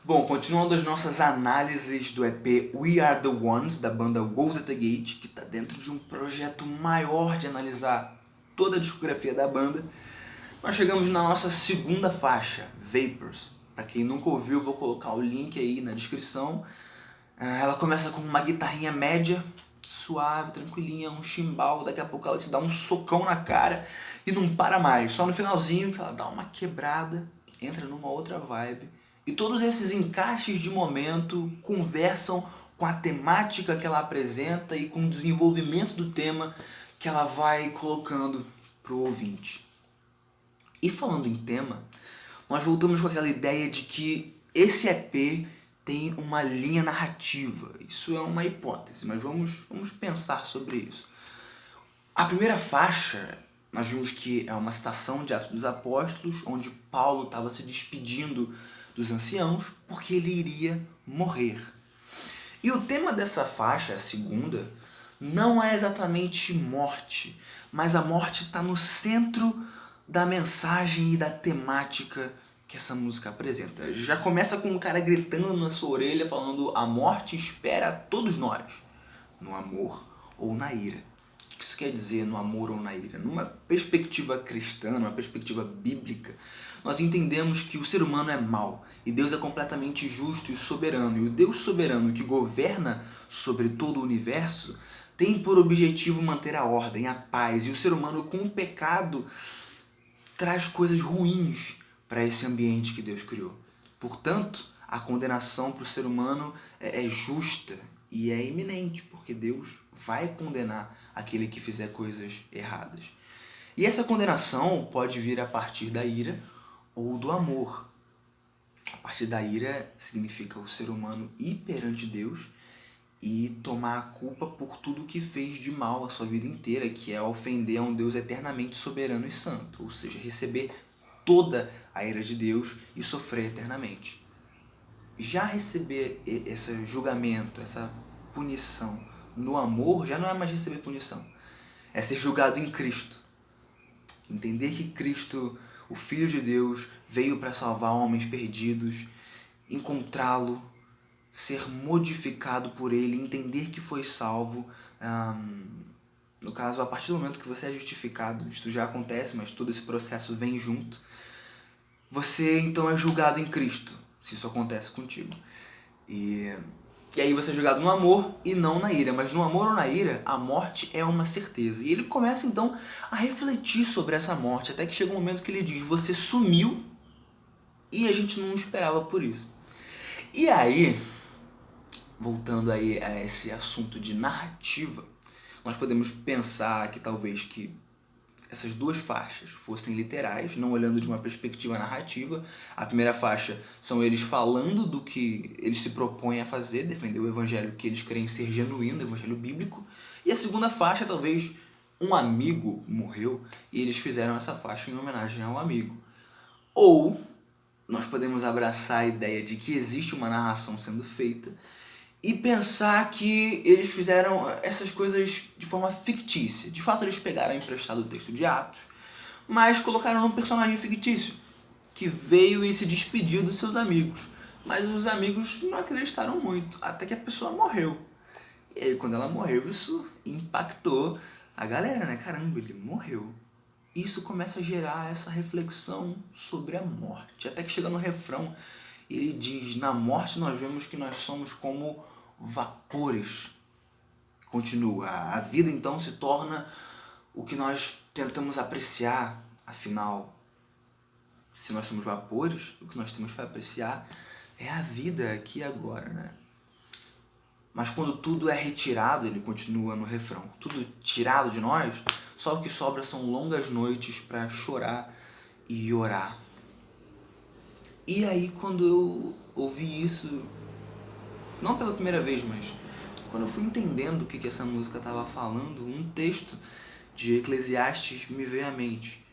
Bom, continuando as nossas análises do EP We Are The Ones, da banda Wolves at the Gate, que está dentro de um projeto maior de analisar toda a discografia da banda, nós chegamos na nossa segunda faixa, Vapors. Para quem nunca ouviu, eu vou colocar o link aí na descrição. Ela começa com uma guitarrinha média, suave, tranquilinha, um chimbal, daqui a pouco ela te dá um socão na cara e não para mais. Só no finalzinho que ela dá uma quebrada, entra numa outra vibe. E todos esses encaixes de momento conversam com a temática que ela apresenta e com o desenvolvimento do tema que ela vai colocando pro ouvinte. E falando em tema, nós voltamos com aquela ideia de que esse EP tem uma linha narrativa. Isso é uma hipótese, mas vamos pensar sobre isso. A primeira faixa, nós vimos que é uma citação de Atos dos Apóstolos, onde Paulo estava se despedindo dos anciãos porque ele iria morrer. E o tema dessa faixa, a segunda, não é exatamente morte, mas a morte está no centro da mensagem e da temática que essa música apresenta. Já começa com um cara gritando na sua orelha falando: a morte espera a todos nós, no amor ou na ira. O que isso quer dizer, no amor ou na ira? Numa perspectiva cristã, numa perspectiva bíblica, nós entendemos que o ser humano é mau e Deus é completamente justo e soberano. E o Deus soberano que governa sobre todo o universo tem por objetivo manter a ordem, a paz. E o ser humano, com o pecado, traz coisas ruins para esse ambiente que Deus criou. Portanto, a condenação para o ser humano é justa e é iminente, porque Deus vai condenar aquele que fizer coisas erradas. E essa condenação pode vir a partir da ira ou do amor. A partir da ira significa o ser humano ir perante Deus e tomar a culpa por tudo que fez de mal a sua vida inteira, que é ofender a um Deus eternamente soberano e santo, ou seja, receber toda a ira de Deus e sofrer eternamente. Já receber esse julgamento, essa punição no amor, já não é mais receber punição, é ser julgado em Cristo. Entender que Cristo, o Filho de Deus, veio para salvar homens perdidos, encontrá-lo, ser modificado por ele, entender que foi salvo. No caso, a partir do momento que você é justificado, isso já acontece, mas todo esse processo vem junto. Você então é julgado em Cristo, se isso acontece contigo. E aí você é julgado no amor e não na ira. Mas no amor ou na ira, a morte é uma certeza. E ele começa então a refletir sobre essa morte, até que chega um momento que ele diz: você sumiu e a gente não esperava por isso. E aí, voltando aí a esse assunto de narrativa, nós podemos pensar que talvez que essas duas faixas fossem literais, não olhando de uma perspectiva narrativa. A primeira faixa são eles falando do que eles se propõem a fazer, defender o evangelho que eles creem ser genuíno, o evangelho bíblico. E a segunda faixa, talvez um amigo morreu e eles fizeram essa faixa em homenagem ao amigo. Ou nós podemos abraçar a ideia de que existe uma narração sendo feita e pensar que eles fizeram essas coisas de forma fictícia. De fato, eles pegaram emprestado o texto de Atos, mas colocaram num personagem fictício, que veio e se despediu dos seus amigos. Mas os amigos não acreditaram muito, até que a pessoa morreu. E aí, quando ela morreu, isso impactou a galera, né? Caramba, ele morreu. Isso começa a gerar essa reflexão sobre a morte. Até que chega no refrão, ele diz: na morte nós vemos que nós somos como vapores. Continua. A vida então se torna o que nós tentamos apreciar. Afinal, se nós somos vapores, o que nós temos para apreciar é a vida aqui e agora, né? Mas quando tudo é retirado, ele continua no refrão, tudo tirado de nós, só o que sobra são longas noites para chorar e orar. E aí, quando eu ouvi isso, não pela primeira vez, mas quando eu fui entendendo o que essa música estava falando, um texto de Eclesiastes me veio à mente,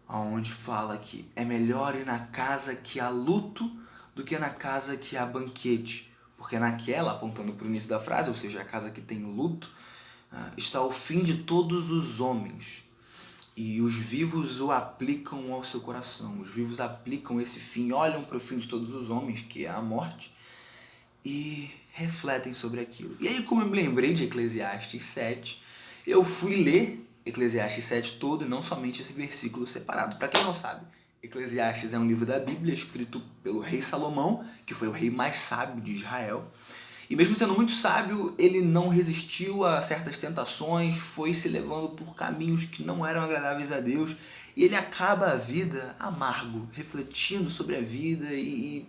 onde fala que é melhor ir na casa que há luto do que na casa que há banquete. Porque naquela, apontando para o início da frase, ou seja, a casa que tem luto, está o fim de todos os homens. E os vivos o aplicam ao seu coração. Os vivos aplicam esse fim, olham para o fim de todos os homens, que é a morte, e refletem sobre aquilo. E aí, como eu me lembrei de Eclesiastes 7, eu fui ler Eclesiastes 7 todo e não somente esse versículo separado. Para quem não sabe, Eclesiastes é um livro da Bíblia escrito pelo rei Salomão, que foi o rei mais sábio de Israel. E mesmo sendo muito sábio, ele não resistiu a certas tentações, foi se levando por caminhos que não eram agradáveis a Deus, e ele acaba a vida amargo, refletindo sobre a vida e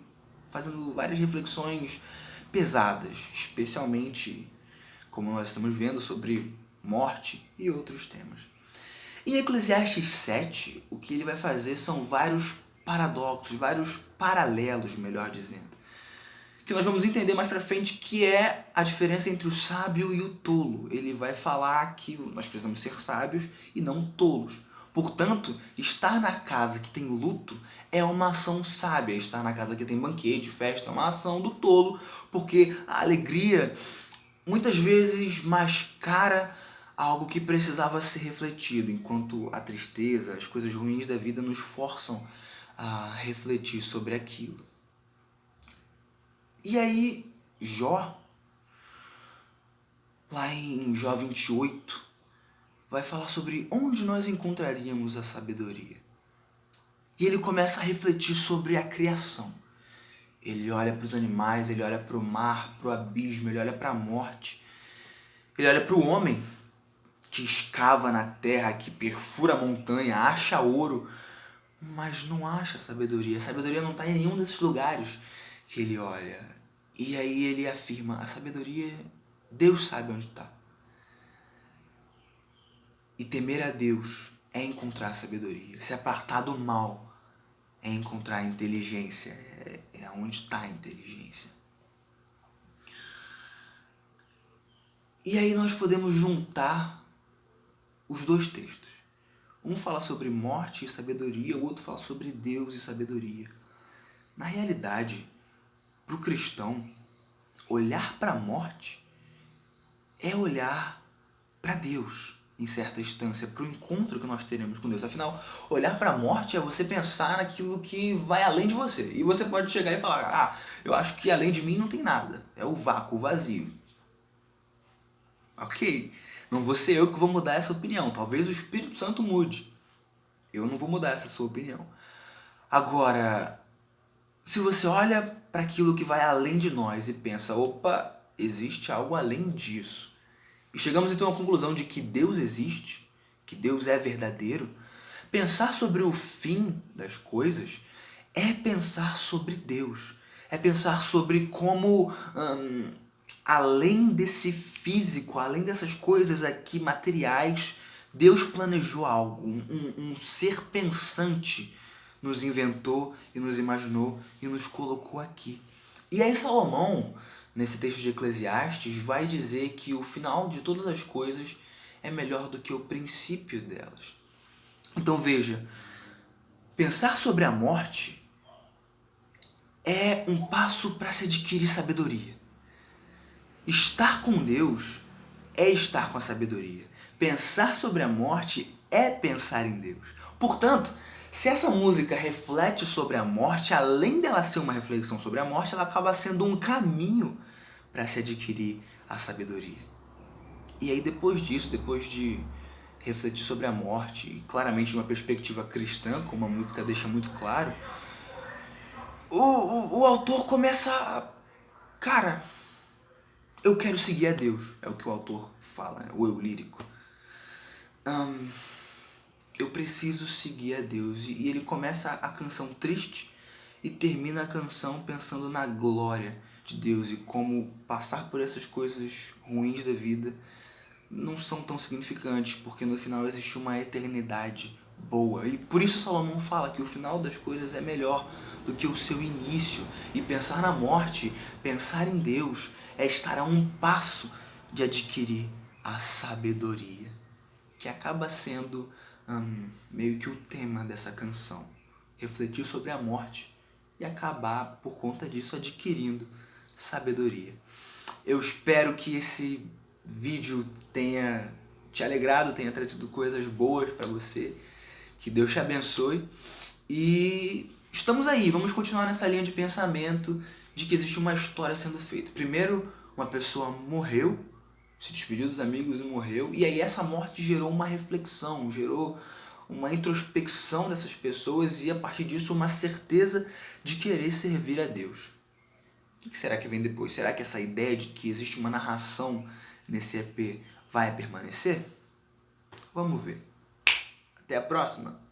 fazendo várias reflexões pesadas, especialmente como nós estamos vendo sobre morte e outros temas. Em Eclesiastes 7, o que ele vai fazer são vários paradoxos, vários paralelos, melhor dizendo, que nós vamos entender mais pra frente, que é a diferença entre o sábio e o tolo. Ele vai falar que nós precisamos ser sábios e não tolos. Portanto, estar na casa que tem luto é uma ação sábia. Estar na casa que tem banquete, festa, é uma ação do tolo, porque a alegria muitas vezes mascara algo que precisava ser refletido, enquanto a tristeza, as coisas ruins da vida nos forçam a refletir sobre aquilo. E aí, Jó, lá em Jó 28, vai falar sobre onde nós encontraríamos a sabedoria. E ele começa a refletir sobre a criação. Ele olha para os animais, ele olha para o mar, para o abismo, ele olha para a morte. Ele olha para o homem que escava na terra, que perfura a montanha, acha ouro, mas não acha sabedoria. A sabedoria não está em nenhum desses lugares que ele olha. E aí ele afirma, a sabedoria, Deus sabe onde está. E temer a Deus é encontrar sabedoria. Se apartar do mal é encontrar inteligência. É onde está a inteligência. E aí nós podemos juntar os dois textos. Um fala sobre morte e sabedoria, o outro fala sobre Deus e sabedoria. Na realidade, para o cristão, olhar para a morte é olhar para Deus, em certa instância, para o encontro que nós teremos com Deus. Afinal, olhar para a morte é você pensar naquilo que vai além de você. E você pode chegar e falar, eu acho que além de mim não tem nada. É o vácuo, o vazio. Ok, não vou ser eu que vou mudar essa opinião. Talvez o Espírito Santo mude. Eu não vou mudar essa sua opinião. Agora, se você olha para aquilo que vai além de nós e pensa, opa, existe algo além disso. E chegamos então à conclusão de que Deus existe, que Deus é verdadeiro. Pensar sobre o fim das coisas é pensar sobre Deus. É pensar sobre como, além desse físico, além dessas coisas aqui materiais, Deus planejou algo. Um ser pensante nos inventou e nos imaginou e nos colocou aqui. E aí Salomão, nesse texto de Eclesiastes, vai dizer que o final de todas as coisas é melhor do que o princípio delas. Então veja, pensar sobre a morte é um passo para se adquirir sabedoria. Estar com Deus é estar com a sabedoria. Pensar sobre a morte é pensar em Deus. Portanto, se essa música reflete sobre a morte, além dela ser uma reflexão sobre a morte, ela acaba sendo um caminho para se adquirir a sabedoria. E aí depois disso, depois de refletir sobre a morte, e claramente de uma perspectiva cristã, como a música deixa muito claro, o autor começa a... Cara, eu quero seguir a Deus, é o que o autor fala, o eu lírico. Eu preciso seguir a Deus. E ele começa a canção triste e termina a canção pensando na glória de Deus e como passar por essas coisas ruins da vida não são tão significantes, porque no final existe uma eternidade boa. E por isso Salomão fala que o final das coisas é melhor do que o seu início. E pensar na morte, pensar em Deus, é estar a um passo de adquirir a sabedoria, que acaba sendo meio que o tema dessa canção. Refletir sobre a morte e acabar, por conta disso, adquirindo sabedoria. Eu espero que esse vídeo tenha te alegrado, tenha trazido coisas boas para você. Que Deus te abençoe. E estamos aí, vamos continuar nessa linha de pensamento de que existe uma história sendo feita. Primeiro, uma pessoa morreu, se despediu dos amigos e morreu, e aí essa morte gerou uma reflexão, gerou uma introspecção dessas pessoas e a partir disso uma certeza de querer servir a Deus. O que será que vem depois? Será que essa ideia de que existe uma narração nesse EP vai permanecer? Vamos ver. Até a próxima!